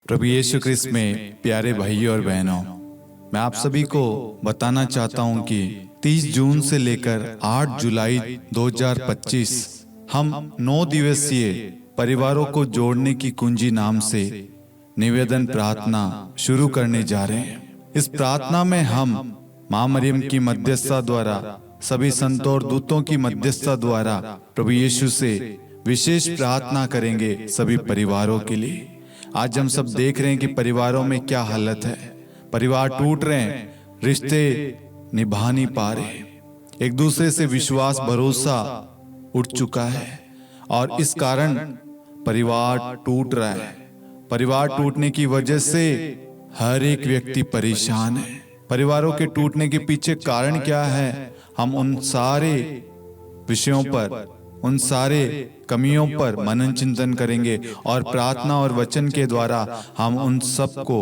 प्रभु यीशु ख्रिस्त में प्यारे भाइयों और बहनों, मैं आप सभी को बताना चाहता हूं कि 30 जून से लेकर 8 जुलाई 2025 हम 9 दिवसीय परिवारों को जोड़ने की कुंजी नाम से निवेदन प्रार्थना शुरू करने जा रहे हैं। इस प्रार्थना में हम मां मरियम की मध्यस्थता द्वारा, सभी संतों और दूतों की मध्यस्थता द्वारा प्रभु यीशु से विशेष प्रार्थना करेंगे सभी परिवारों के लिए। आज हम सब देख रहे हैं कि परिवारों में क्या हालत है। परिवार टूट रहे हैं, रिश्ते निभा नहीं पा रहे, एक दूसरे से विश्वास भरोसा उठ चुका है और इस कारण परिवार टूट रहा है। परिवार टूटने की वजह से हर एक व्यक्ति परेशान है। परिवारों के टूटने के पीछे कारण क्या है, हम उन सारे विषयों पर, उन सारे कमियों पर मनन चिंतन करेंगे और प्रार्थना और वचन के द्वारा हम उन सब को,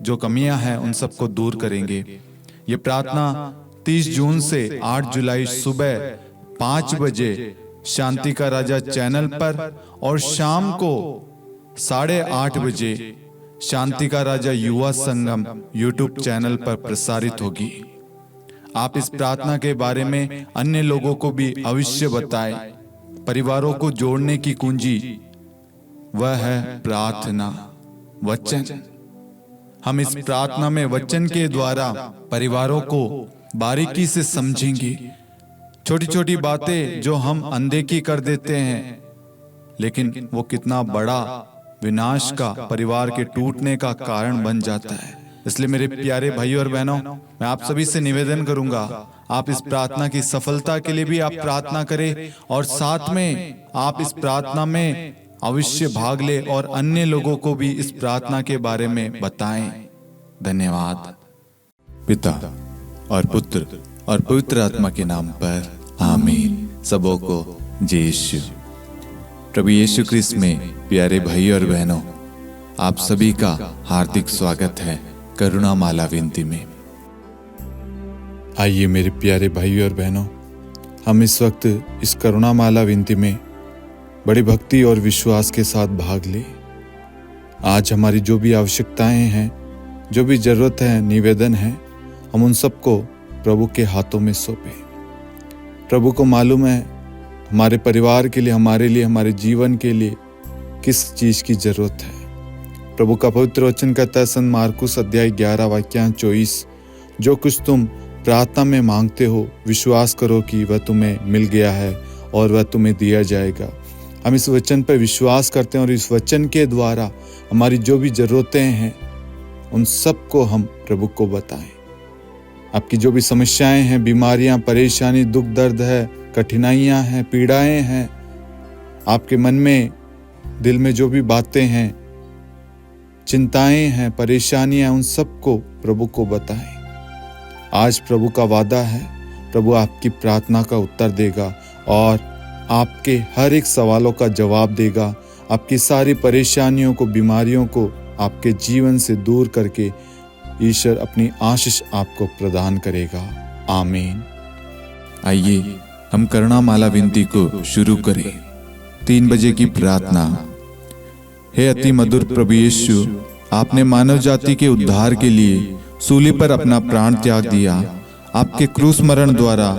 जो कमियां हैं, उन सब को दूर करेंगे। ये प्रार्थना 30 जून से 8 जुलाई सुबह 5 बजे शांति का राजा चैनल पर और शाम को 8:30 बजे शांति का राजा युवा संगम YouTube चैनल पर प्रसारित होगी। आप इस प्रार्थना के बारे में अन्य लोगों को भी अवश्य बताएं। परिवारों को जोड़ने की कुंजी वह है प्रार्थना, वचन। हम इस प्रार्थना में वचन के द्वारा परिवारों को बारीकी से समझेंगे। छोटी छोटी बातें जो हम अनदेखी कर देते हैं, लेकिन वो कितना बड़ा विनाश का, परिवार के टूटने का कारण बन जाता है। इसलिए मेरे प्यारे भाइयों और बहनों, मैं आप सभी से निवेदन करूंगा, आप इस प्रार्थना की सफलता के लिए भी आप प्रार्थना करें और साथ में आप इस प्रार्थना में अवश्य भाग ले और अन्य लोगों को भी इस प्रार्थना के बारे में बताएं। धन्यवाद। पिता और पुत्र और पवित्र आत्मा के नाम पर आमीन। सबों को जय यीशु। प्रभु यीशु ख्रिस्त में प्यारे भाई और बहनों, आप सभी का हार्दिक स्वागत है करुणा माला विनती में। आइए मेरे प्यारे भाई और बहनों, हम इस वक्त इस करुणा माला विनती में बड़ी भक्ति और विश्वास के साथ भाग ले। आज हमारी जो भी आवश्यकताएं हैं, जो भी जरूरत है, निवेदन है, हम उन सबको प्रभु के हाथों में सौंपें। प्रभु को मालूम है हमारे परिवार के लिए, हमारे जीवन के लिए किस चीज की जरूरत है। प्रभु का पवित्र वचन कहता है संत मार्कुस अध्याय 11 वाक्य 24, जो कुछ तुम प्रार्थना में मांगते हो विश्वास करो कि वह तुम्हें मिल गया है और वह तुम्हें दिया जाएगा। हम इस वचन पर विश्वास करते हैं और इस वचन के द्वारा हमारी जो भी जरूरतें हैं उन सब को हम प्रभु को बताएं। आपकी जो भी समस्याएं हैं, बीमारियां, परेशानी, दुख दर्द है, कठिनाइयां हैं, पीड़ाएं हैं, आपके मन में, दिल में जो भी बातें हैं, चिंताएं हैं, परेशानियां, उन सब को प्रभु को बताएं। आज प्रभु का वादा है, प्रभु आपकी प्रार्थना का उत्तर देगा और आपके हर एक सवालों का जवाब देगा। आपकी सारी परेशानियों को, बीमारियों को आपके जीवन से दूर करके ईश्वर अपनी आशीष आपको प्रदान करेगा। आमीन। आइए हम करुणा माला विनती को शुरू करें। 3 बजे की प्रार्थना। हे अति मधुर प्रभु यीशु, आपने मानव जाति के उद्धार के लिए सूली पर अपना प्राण त्याग दिया। आपके क्रूस मरण द्वारा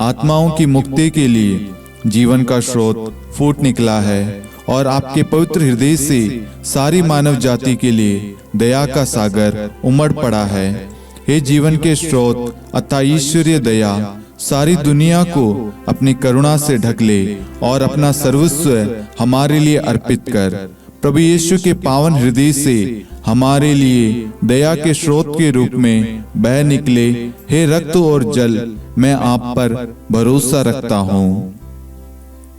आत्माओं की मुक्ति के लिए जीवन का स्रोत फूट निकला है और आपके पवित्र हृदय से सारी मानव जाति के लिए दया का सागर उमड़ पड़ा है। हे जीवन के स्रोत अतः ईश्वरीय दया, सारी दुनिया को अपनी करुणा से ढक ले और अपना सर्वस्व हमारे लिए अर्पित कर। प्रभु यीशु के पावन हृदय से हमारे लिए दया के स्रोत के रूप में बह निकले। हे रक्त और जल, मैं आप पर भरोसा रखता हूँ।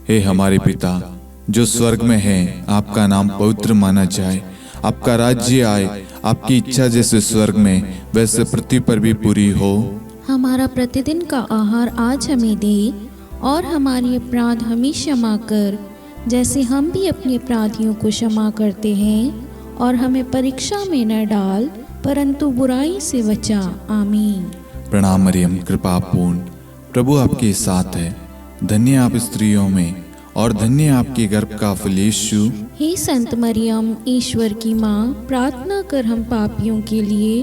हे हमारे पिता जो स्वर्ग में है, आपका नाम पवित्र माना जाए, आपका राज्य आए, आपकी इच्छा जैसे स्वर्ग में वैसे पृथ्वी पर भी पूरी हो। हमारा प्रतिदिन का आहार आज हमें दे और हमारे अपराध हमें क्षमा कर, जैसे हम भी अपने अपराधियों को क्षमा करते हैं, और हमें परीक्षा में न डाल परंतु बुराई से बचा। आमीन। प्रणाम मरियम, कृपा पूर्ण, प्रभु आपके साथ है। धन्य आप स्त्रियों में और धन्य आपके गर्भ का फल यीशु। हे संत मरियम, ईश्वर की माँ, प्रार्थना कर हम पापियों के लिए,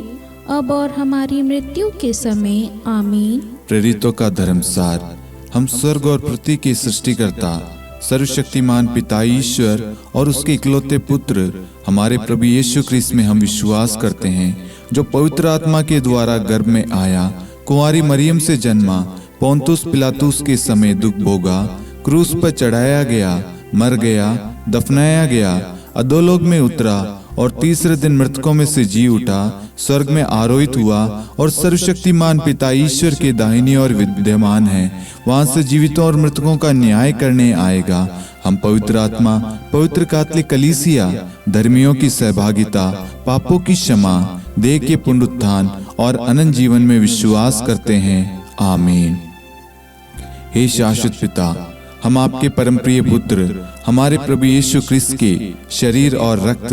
अब और हमारी मृत्यु के समय। आमीन। प्रेरितों का धर्मसार। हम स्वर्ग और पृथ्वी के सृष्टिकर्ता सर्वशक्तिमान पिता ईश्वर और उसके इकलौते पुत्र हमारे प्रभु यीशु ख्रीस्त में हम विश्वास करते हैं, जो पवित्र आत्मा के द्वारा गर्भ में आया, कुंवारी मरियम से जन्मा, पोंतुस पिलातुस के समय दुख भोगा, क्रूस पर चढ़ाया गया, मर गया, दफनाया गया, अधोलोक में उतरा और तीसरे दिन मृतकों में से जी उठा, स्वर्ग में आरोहित हुआ और सर्वशक्तिमान पिता ईश्वर के दाहिनी ओर विद्यमान है, वहां से जीवितों और मृतकों का न्याय करने आएगा। हम पवित्र आत्मा, पवित्र कैथोलिक कलीसिया, धर्मियों की सहभागिता, पापों की क्षमा, देह के पुनरुत्थान और अनंत जीवन में विश्वास करते हैं। आमीन। हे शाश्वत पिता, हम आपके परम प्रिय पुत्र हमारे प्रभु यीशु ख्रीस्त के शरीर और रक्त,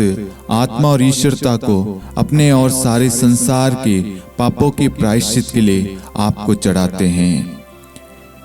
आत्मा और ईश्वरता को अपने और सारे संसार के पापों के प्रायश्चित के लिए आपको चढ़ाते हैं।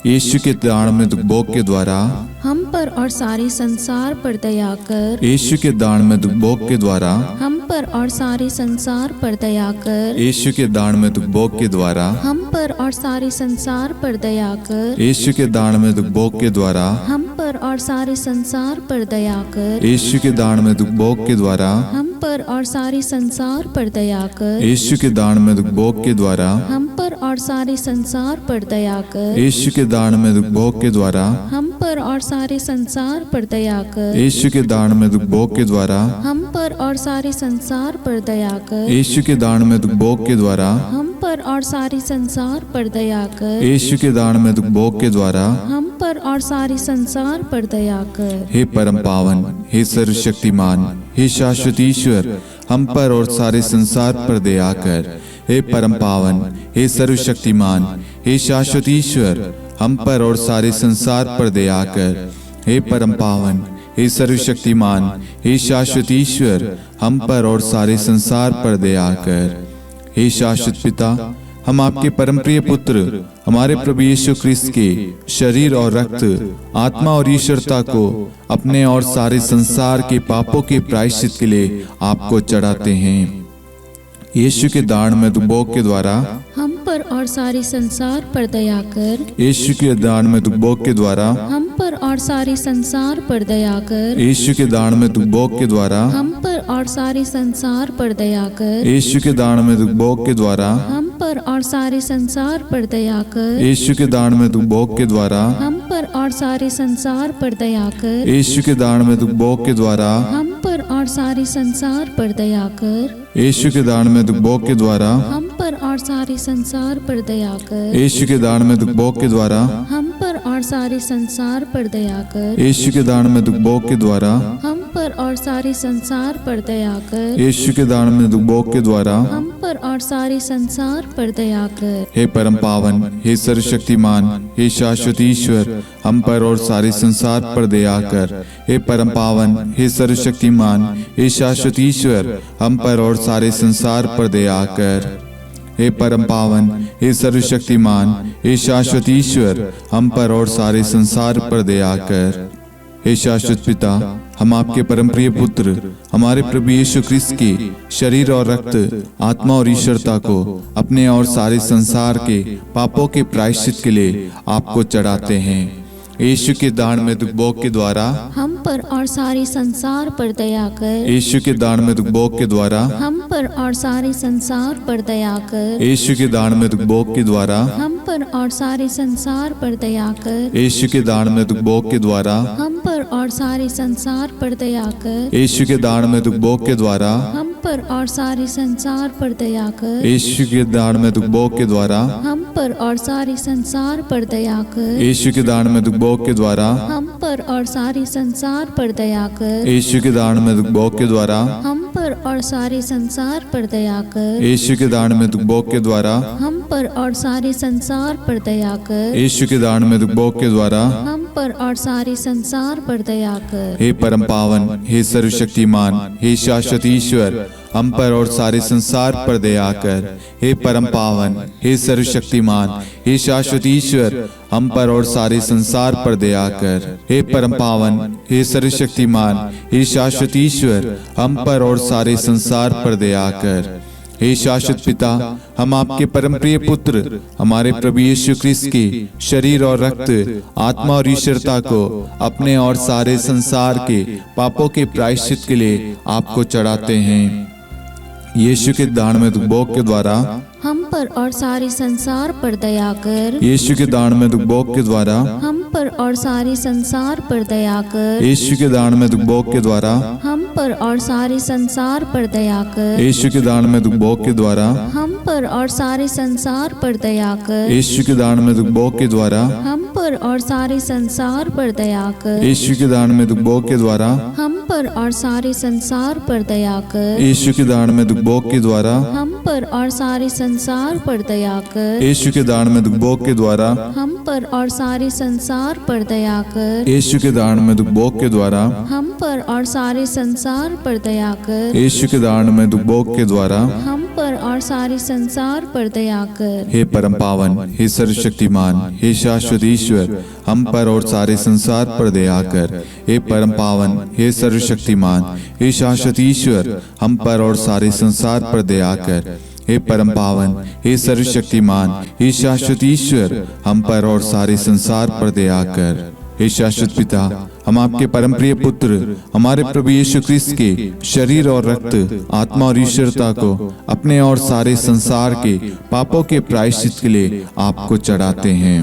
यीशु के दान में भोग के द्वारा हम पर और सारे संसार पर दया कर। यीशु के दान में भोग के द्वारा हम पर और सारे संसार पर दया कर। यीशु के दान में भोग के द्वारा हम पर और सारे संसार पर दया कर। यीशु के दान में भोग के द्वारा हम पर और सारे संसार पर दया कर। यीशु के दान में भोग के द्वारा हम पर और सारे संसार पर दया कर। यीशु के दान में भोग के द्वारा हम पर और सारे संसार पर दया कर। यीशु के दान में भोग के द्वारा हम पर और सारे संसार पर दया कर। यीशु के दान में भोग के द्वारा हम पर और सारे संसार पर दया कर। यीशु के दान में भोग के द्वारा हम पर और सारे संसार पर दया कर। यीशु के दान में भोग के द्वारा हम पर और सारे संसार पर दया कर। हे परम पावन, हे सर्वशक्तिमान, हे शाश्वत ईश्वर, हम पर और सारे संसार पर दया कर। हे परम पावन, हे सर्वशक्तिमान, हे शाश्वत ईश्वर, हम पर और सारे संसार पर दया कर। हे परम पावन, हे सर्वशक्तिमान, हे शाश्वत ईश्वर, हम पर और सारे संसार पर दया कर। हे शाश्वत पिता, हम आपके परम प्रिय पुत्र हमारे प्रभु यीशु ख्रीस्त के शरीर और रक्त, आत्मा और ईश्वरता को अपने और सारे संसार के पापों के प्रायश्चित के लिए आपको चढ़ाते हैं। यीशु के दान में भोग के द्वारा हम पर और सारे संसार पर दया कर। यीशु के दान में भोग के द्वारा हम पर और सारे संसार पर दया कर। यीशु के दान में भोग के द्वारा हम पर और सारे संसार पर दया कर। यीशु के दान में भोग के द्वारा हम पर और सारे संसार पर दया कर। यीशु के दान में भोग के द्वारा हम पर और सारे संसार पर दया कर। यीशु के दान में भोग के द्वारा हम पर और सारे संसार पर दया कर। यीशु के दान में भोग के द्वारा हम पर और सारे संसार पर दया कर। यीशु के दान में भोग के द्वारा हम पर और सारे संसार पर दया कर। यीशु के दान में भोग के द्वारा हम पर और सारे संसार पर दया कर। यीशु के दान में भोग के द्वारा हम पर और सारे संसार पर दया कर। हे परम पावन, हे सर्वशक्तिमान, हे शाश्वत ईश्वर, हम पर और सारे संसार पर दया कर। हे परम पावन, हे सर्वशक्तिमान, हे शाश्वत ईश्वर, हम पर और सारे संसार पर दया कर। हे परम पावन, हे सर्वशक्तिमान, हे शाश्वत ईश्वर, हम पर और सारे संसार पर दया कर। हे शाश्वत पिता, हम आपके परम प्रिय पुत्र हमारे प्रभु यीशु ख्रीस्त के शरीर और रक्त, आत्मा और ईश्वरता को अपने और सारे संसार के पापों के प्रायश्चित के लिए आपको चढ़ाते हैं। यीशु के दान में भोग के द्वारा हम पर और सारे संसार पर दया कर। यीशु के दान में भोग के द्वारा हम पर और सारे संसार पर दया कर। यीशु के दान में भोग के द्वारा हम पर और सारे संसार पर दया कर। यीशु के दान में भोग के द्वारा हम पर और सारे संसार पर दया कर। यीशु के दान में भोग के द्वारा हम पर और सारे संसार पर दया कर। यीशु के दान में भोग के द्वारा हम पर और सारे संसार पर दया कर। यीशु के दान में भोग के द्वारा हम पर और सारे संसार पर दया कर। यीशु के दान में भोग के द्वारा हम पर और सारे संसार पर दया कर। यीशु के दान में भोग के द्वारा हम पर और सारे संसार पर दया कर। यीशु के दान में भोग के द्वारा हम पर और सारे संसार पर दया कर। हे परम पावन, हे सर्वशक्तिमान, हे शाश्वत ईश्वर, हम पर और सारे संसार पर दया कर। हे परम पावन, हे सर्वशक्तिमान, हे शाश्वत ईश्वर, हम पर और सारे संसार पर दया कर। हे परम पावन, हे सर्वशक्तिमान, हे शाश्वत ईश्वर, हम पर और सारे संसार पर दया कर। हे शाश्वत पिता, हम आपके परम प्रिय पुत्र हमारे प्रभु यीशु ख्रिस्त के शरीर और रक्त, आत्मा और ईश्वरता को अपने और सारे संसार के पापों के प्रायश्चित के लिए आपको चढ़ाते हैं। यीशु के दान में भोग के द्वारा हम पर और सारे संसार पर दया कर। यीशु के दान में भोग के द्वारा हम पर और सारे संसार पर दया कर। यीशु के दान में भोग के द्वारा हम पर और सारे संसार पर दया कर। यीशु के दान में भोग के द्वारा हम पर और सारे संसार पर दया कर। यीशु के दान में भोग के द्वारा हम पर और सारे संसार पर दया कर। यीशु के दान में भोग के द्वारा हम पर और सारे संसार पर दया कर। यीशु के दान में भोग के द्वारा हम पर और सारे संसार पर दया कर। यीशु के दान में भोग के द्वारा हम पर और सारे संसार पर दया कर। यीशु के दान में भोग के द्वारा हम पर और सारे संसार पर दया कर। यीशु के दान में भोग के द्वारा हम पर और सारे संसार पर दया कर। हे परम पावन, हे सर्वशक्तिमान, हे शाश्वत ईश्वर, हम पर और सारे संसार पर दया कर। हे परम पावन, हे सर्वशक्तिमान, हे शाश्वत ईश्वर, हम पर और सारे संसार पर दया कर। हे परम पावन, हे सर्वशक्तिमान, हे शाश्वत ईश्वर, हम पर और सारे संसार पर दया कर। हे शाश्वत पिता, हम आपके परम प्रिय पुत्र हमारे प्रभु यीशु ख्रिस्त के शरीर और रक्त, आत्मा और ईश्वरता को अपने और सारे संसार के पापों के प्रायश्चित के लिए आपको चढ़ाते हैं।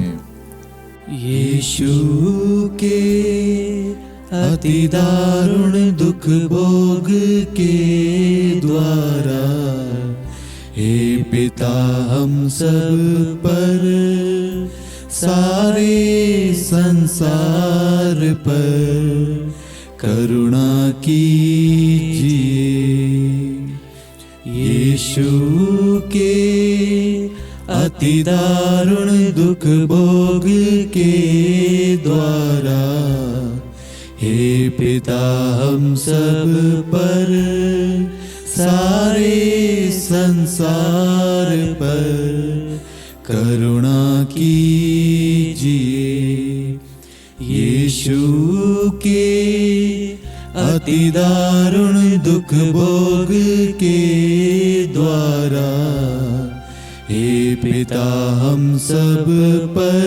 यीशु के अति दारुण दुख भोग के द्वारा हे पिता हम सब पर, सारे संसार पर करुणा कीजिए। यीशु के अति दारुण दुख भोग के द्वारा हे पिता हम सब पर, सारे संसार पर करुणा कीजिए। यीशु के अति दारुण दुख भोग के द्वारा हे पिता हम सब पर,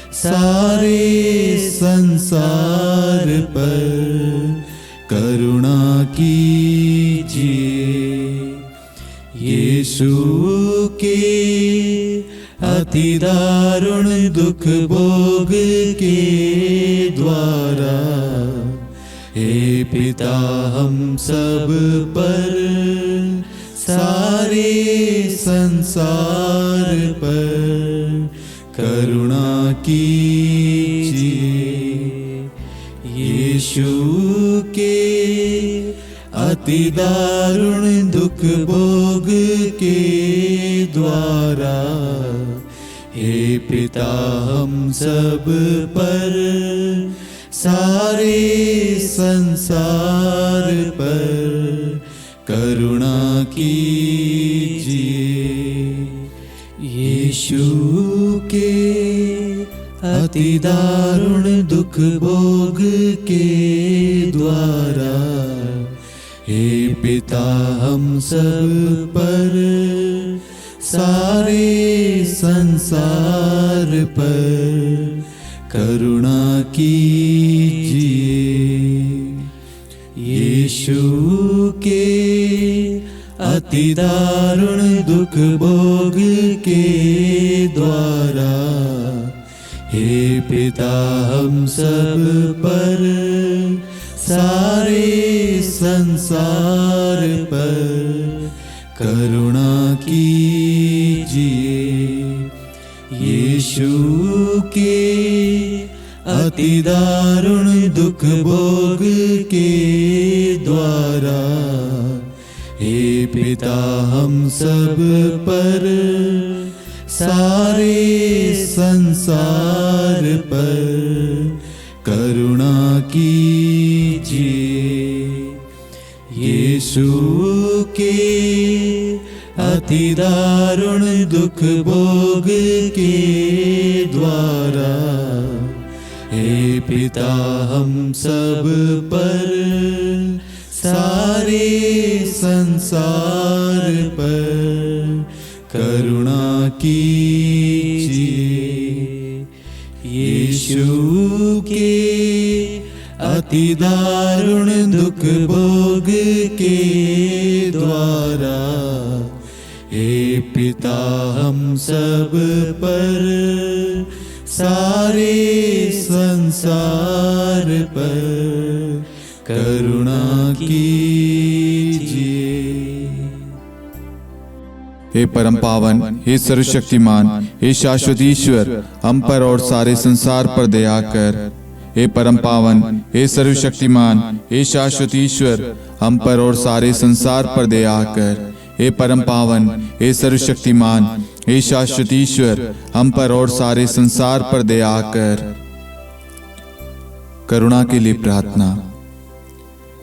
सारे संसार पर करुणा कीजिए। यीशु के अति दारुण दुख भोग के द्वारा हे पिता हम सब पर, सारे संसार पर करुणा कीजिए। यीशु के अति दारुण दुख भोग के द्वारा हे पिता हम सब पर, सारे संसार पर करुणा कीजिए। यीशु के अति दारुण दुख भोग के द्वारा हे पिता हम सब पर, सारे संसार पर करुणा कीजिए। यीशु के अति दारुण दुख भोग के द्वारा हे पिता हम सब पर, सारे संसार पर करुणा कीजिए। यीशु के अति दारुण दुख भोग के द्वारा हे पिता हम सब पर, सारे संसार पर करुणा कीजिए। यीशु यीशु के अति दारुण दुख भोग के द्वारा हे पिता हम सब पर सारे संसार पर करुणा कीजिए। यीशु के अति दारुण दुख भोग के द्वारा हे पिता हम सब पर सारे संसार पर करुणा कीजिए। हे परम पावन, हे सर्वशक्तिमान, हे शाश्वत ईश्वर, हम पर और सारे संसार पर दया कर। हे परम पावन, हे सर्वशक्तिमान, हे शाश्वत ईश्वर, हम पर और सारे संसार पर दया कर। हे परम पावन, हे सर्वशक्तिमान, हे शाश्वत ईश्वर, हम पर और सारे संसार पर दया कर। करुणा के लिए प्रार्थना।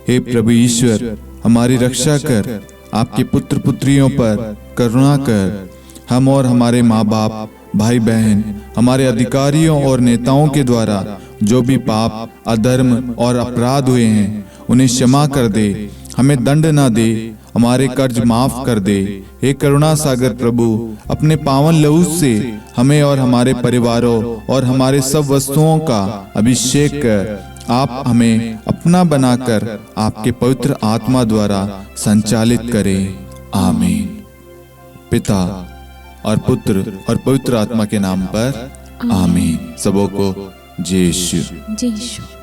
हे प्रभु ईश्वर, हमारी रक्षा कर, आपके पुत्र पुत्रियों पर करुणा कर। हम और हमारे माँ बाप, भाई बहन, हमारे अधिकारियों और नेताओं के द्वारा जो भी पाप, अधर्म और अपराध हुए हैं उन्हें क्षमा कर दे। हमें दंड ना दे, हमारे कर्ज माफ कर दे। हे करुणा सागर प्रभु, अपने पावन लहू से हमें और हमारे परिवारों और हमारे सब वस्तुओं का अभिषेक कर। आप हमें अपना बनाकर आपके पवित्र आत्मा द्वारा संचालित करें। आमीन। पिता और पुत्र और पवित्र आत्मा के नाम पर आमीन। सबों को जय यीशु। जय यीशु।